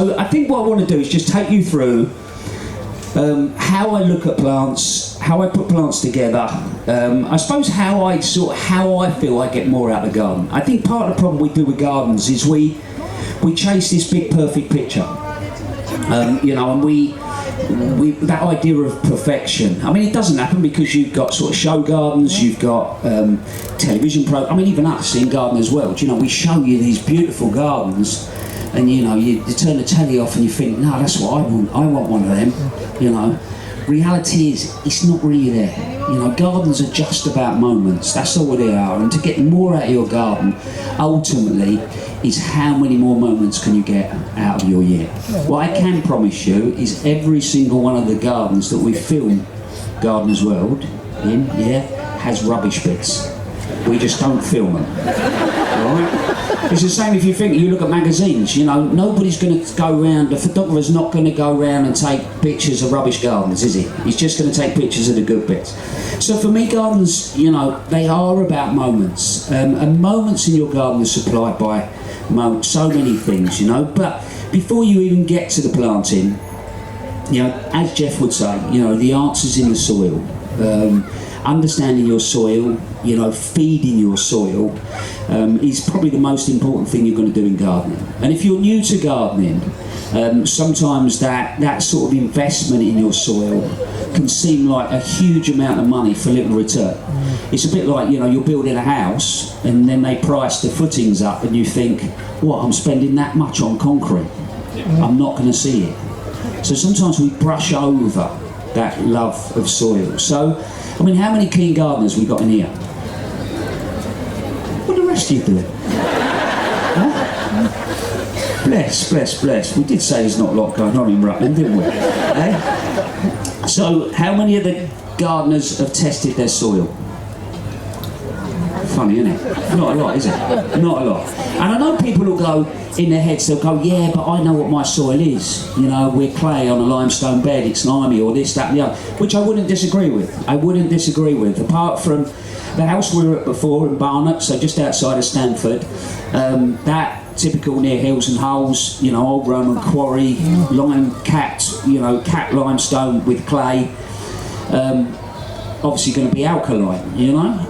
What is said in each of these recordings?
I think what I want to do is just take you through how I look at plants, how I put plants together. I suppose how I feel I get more out of the garden. I think part of the problem we do with gardens is we chase this big perfect picture, and we that idea of perfection. I mean, it doesn't happen because you've got sort of show gardens, you've got television programs. I mean, even us in Gardener's World, we show you these beautiful gardens. And you turn the telly off and you think, no, that's what I want. I want one of them. Reality is, it's not really there. Gardens are just about moments. That's all they are. And to get more out of your garden, ultimately, is how many more moments can you get out of your year. What I can promise you is every single one of the gardens that we film Gardener's World in, has rubbish bits. We just don't film them. All right? It's the same if you look at magazines, nobody's going to go around, the photographer's not going to go around and take pictures of rubbish gardens, is he? He's just going to take pictures of the good bits. So for me, gardens, they are about moments. And moments in your garden are supplied by so many things, But before you even get to the planting, as Jeff would say, the answer's in the soil. Understanding your soil, feeding your soil is probably the most important thing you're going to do in gardening. And if you're new to gardening, sometimes that sort of investment in your soil can seem like a huge amount of money for little return. It's a bit like, you're building a house and then they price the footings up and you think, what, I'm spending that much on concrete? I'm not going to see it. So sometimes we brush over that love of soil. So, I mean, how many keen gardeners we got in here? What are the rest of you doing? Huh? Bless. We did say there's not a lot going on in Rutland, didn't we? So, how many of the gardeners have tested their soil? Funny, isn't it? Not a lot, is it? Not a lot. And I know people will go in their heads, they'll go, yeah, but I know what my soil is. We're clay on a limestone bed, it's slimy, or this, that, and the other, which I wouldn't disagree with. Apart from the house we were at before in Barnet, so just outside of Stanford, that typical near hills and holes, old Roman quarry, capped limestone with clay. Obviously going to be alkaline,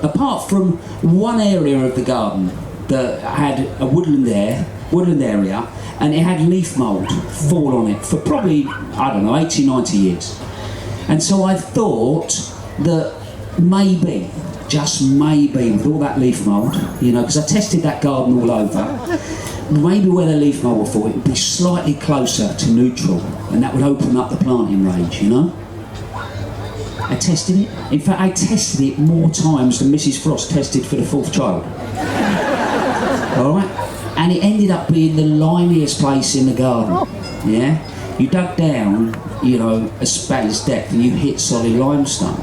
Apart from one area of the garden that had a woodland area, and it had leaf mould fall on it for probably, 80, 90 years. And so I thought that maybe, just maybe, with all that leaf mould, because I tested that garden all over, maybe where the leaf mould would fall, it would be slightly closer to neutral, and that would open up the planting range, I tested it. In fact, I tested it more times than Mrs. Frost tested for the fourth child. All right? And it ended up being the limiest place in the garden. Yeah? You dug down, a spade's depth and you hit solid limestone,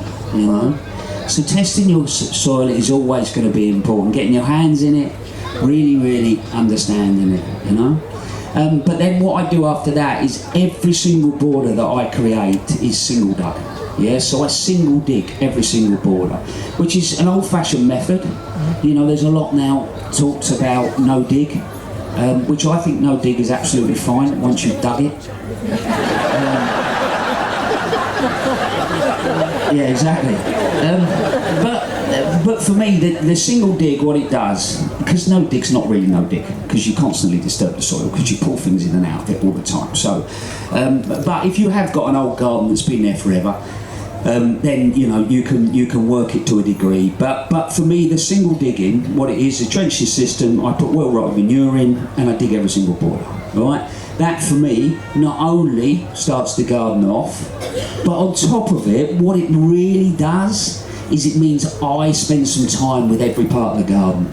So testing your soil is always going to be important. Getting your hands in it, really, really understanding it, But then what I do after that is every single border that I create is single dug. Yeah, so I single dig every single border, which is an old-fashioned method. There's a lot now talks about no dig, which I think no dig is absolutely fine once you've dug it. Yeah, exactly. But for me, the single dig, what it does, because no dig's not really no dig, because you constantly disturb the soil, because you pull things in and out of it all the time. So, but if you have got an old garden that's been there forever, then you can work it to a degree. But for me, the single digging, what it is, a trenching system. I put well-rotted manure in, and I dig every single border. All right. That for me not only starts the garden off, but on top of it, what it really does is it means I spend some time with every part of the garden.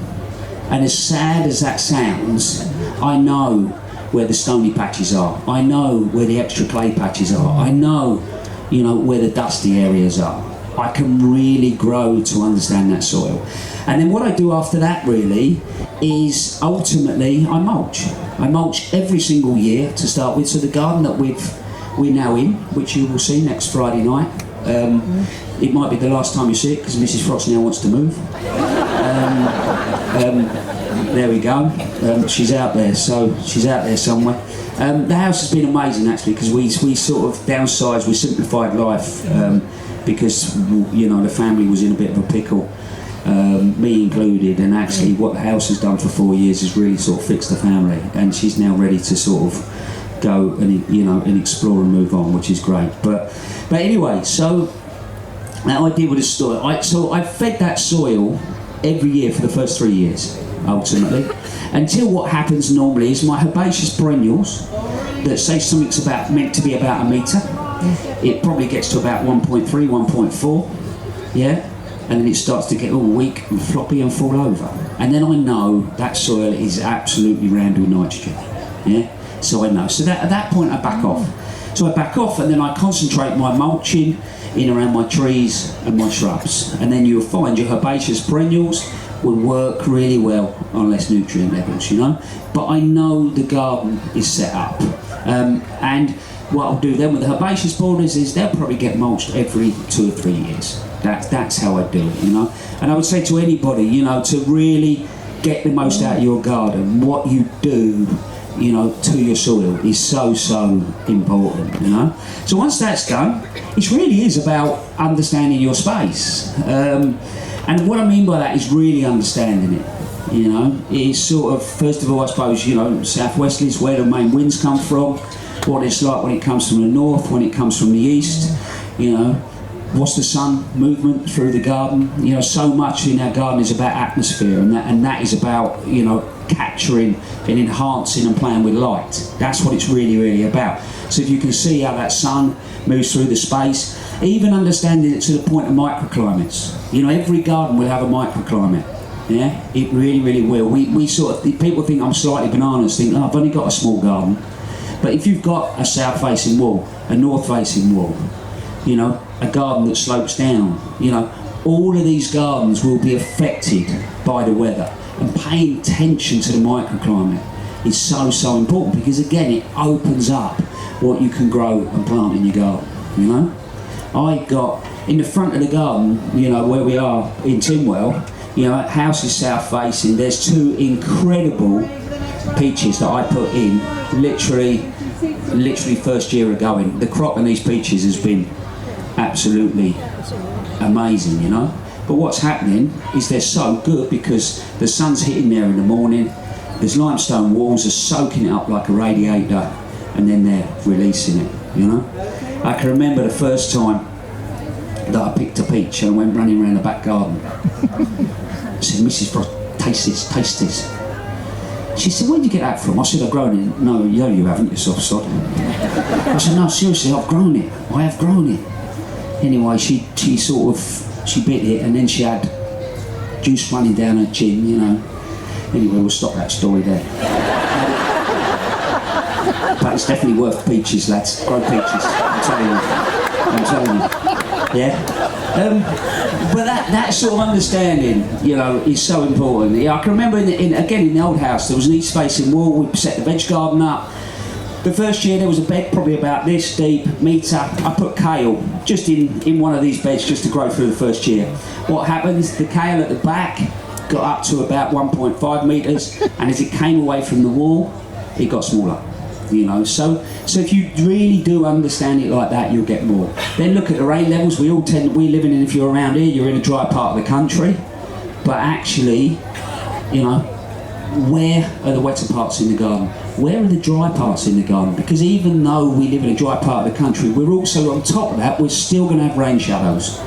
And as sad as that sounds, I know where the stony patches are. I know where the extra clay patches are. I know, where the dusty areas are. I can really grow to understand that soil. And then what I do after that really is ultimately I mulch. I mulch every single year to start with. So the garden that we're now in, which you will see next Friday night, it might be the last time you see it because Mrs. Frost now wants to move. There we go. She's out there, so she's out there somewhere. The house has been amazing actually, because we sort of downsized, we simplified life, because you know the family was in a bit of a pickle, me included, and actually what the house has done for 4 years is really sort of fixed the family, and she's now ready to sort of go and explore and move on, which is great. But anyway, so that idea with the soil, so I fed that soil every year for the first 3 years, ultimately, until what happens normally is my herbaceous perennials that say something's meant to be about a metre, it probably gets to about 1.3, 1.4, yeah, and then it starts to get all weak and floppy and fall over, and then I know that soil is absolutely rammed with nitrogen, yeah, so I know. So at that point I back off. So I back off, and then I concentrate my mulching in around my trees and my shrubs, and then you'll find your herbaceous perennials will work really well on less nutrient levels, you know. But I know the garden is set up, and what I'll do then with the herbaceous borders is they'll probably get mulched every 2 or 3 years. That's how I do it, you know. And I would say to anybody, you know, to really get the most out of your garden, what you do, you know, to your soil is so important, you know. So once that's done, it really is about understanding your space, and what I mean by that is really understanding it, you know. It's sort of, first of all, I suppose, you know, southwesterly is where the main winds come from, what it's like when it comes from the north, when it comes from the east, you know, what's the sun movement through the garden, you know. So much in our garden is about atmosphere, and that is about, you know, capturing and enhancing and playing with light. That's what it's really about. So if you can see how that sun moves through the space, even understanding it to the point of microclimates. You know, every garden will have a microclimate. Yeah, it really will. We sort of, people think I'm slightly bananas, think, oh, I've only got a small garden. But if you've got a south-facing wall, a north-facing wall, you know, a garden that slopes down, you know, all of these gardens will be affected by the weather. And paying attention to the microclimate is so important, because again it opens up what you can grow and plant in your garden, you know. I got in the front of the garden, you know, where we are in Timwell, you know, house is south facing, there's 2 incredible peaches that I put in literally first year of going. The crop in these peaches has been absolutely amazing, you know. But what's happening is they're so good because the sun's hitting there in the morning, there's limestone walls are soaking it up like a radiator, and then they're releasing it, you know. I can remember the first time that I picked a peach and I went running around the back garden. I said, Mrs. Frost, taste this. She said, where did you get that from? I said, I've grown it. No, you haven't, you soft sod. I said, no, seriously, I've grown it. I have grown it. Anyway, she bit it, and then she had juice running down her chin, you know. Anyway, we'll stop that story there. But it's definitely worth peaches, lads. Grow peaches, I'm telling you. Yeah? But that sort of understanding, you know, is so important. Yeah, I can remember in the old house, there was an east-facing wall, we set the veg garden up. The first year there was a bed probably about this deep, metre. I put kale just in one of these beds just to grow through the first year. What happens, the kale at the back got up to about 1.5 metres, and as it came away from the wall, it got smaller. You know, so if you really do understand it like that, you'll get more. Then look at the rain levels. We living in, if you're around here, you're in a dry part of the country, but actually, you know, where are the wetter parts in the garden? Where are the dry parts in the garden? Because even though we live in a dry part of the country, we're also, on top of that, we're still going to have rain shadows.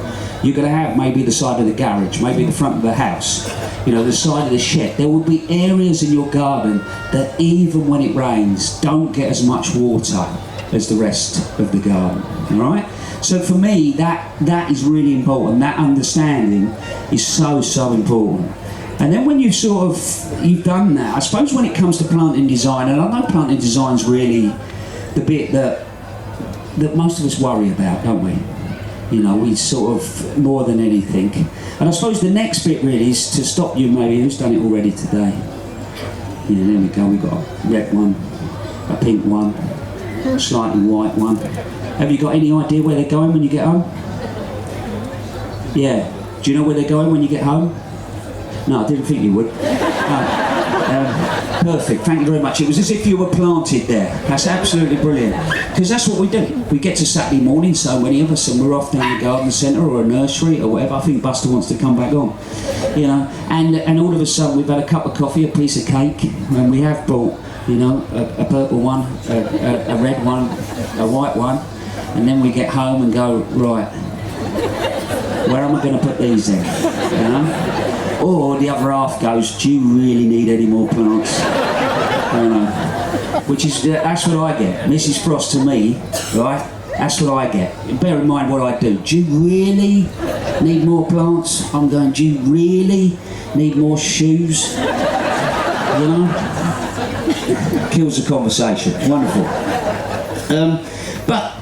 You're going to have maybe the side of the garage, maybe the front of the house, you know, the side of the shed. There will be areas in your garden that even when it rains, don't get as much water as the rest of the garden, all right? So for me, that is really important. That understanding is so important. And then when you've done that, I suppose when it comes to planting design, and I know planting design's really the bit that most of us worry about, don't we? You know, we sort of, more than anything. And I suppose the next bit really is to stop you, maybe, who's done it already today? Yeah, there we go, we've got a red one, a pink one, a slightly white one. Have you got any idea where they're going when you get home? Yeah. Do you know where they're going when you get home? No, I didn't think you would. No. Perfect, thank you very much. It was as if you were planted there. That's absolutely brilliant. Because that's what we do. We get to Saturday morning, so many of us, and we're off down the garden centre or a nursery or whatever. I think Buster wants to come back on. You know, and all of a sudden we've had a cup of coffee, a piece of cake, and we have brought, you know, a purple one, a red one, a white one, and then we get home and go, right, where am I going to put these in? You know? Or the other half goes, do you really need any more plants? You know, which is, that's what I get. Mrs. Frost to me, right, that's what I get. Bear in mind what I do. Do you really need more plants? I'm going, do you really need more shoes? You know? Kills the conversation. Wonderful. But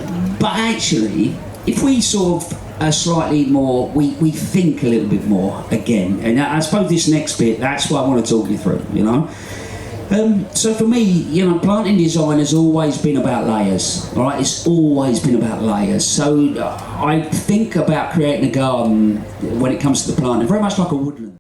actually, if we sort of slightly more, we think a little bit more again, and I suppose this next bit, that's what I want to talk you through, you know. So for me, you know, planting design has always been about layers, all right? It's always been about layers. So I think about creating a garden when it comes to the planting very much like a woodland.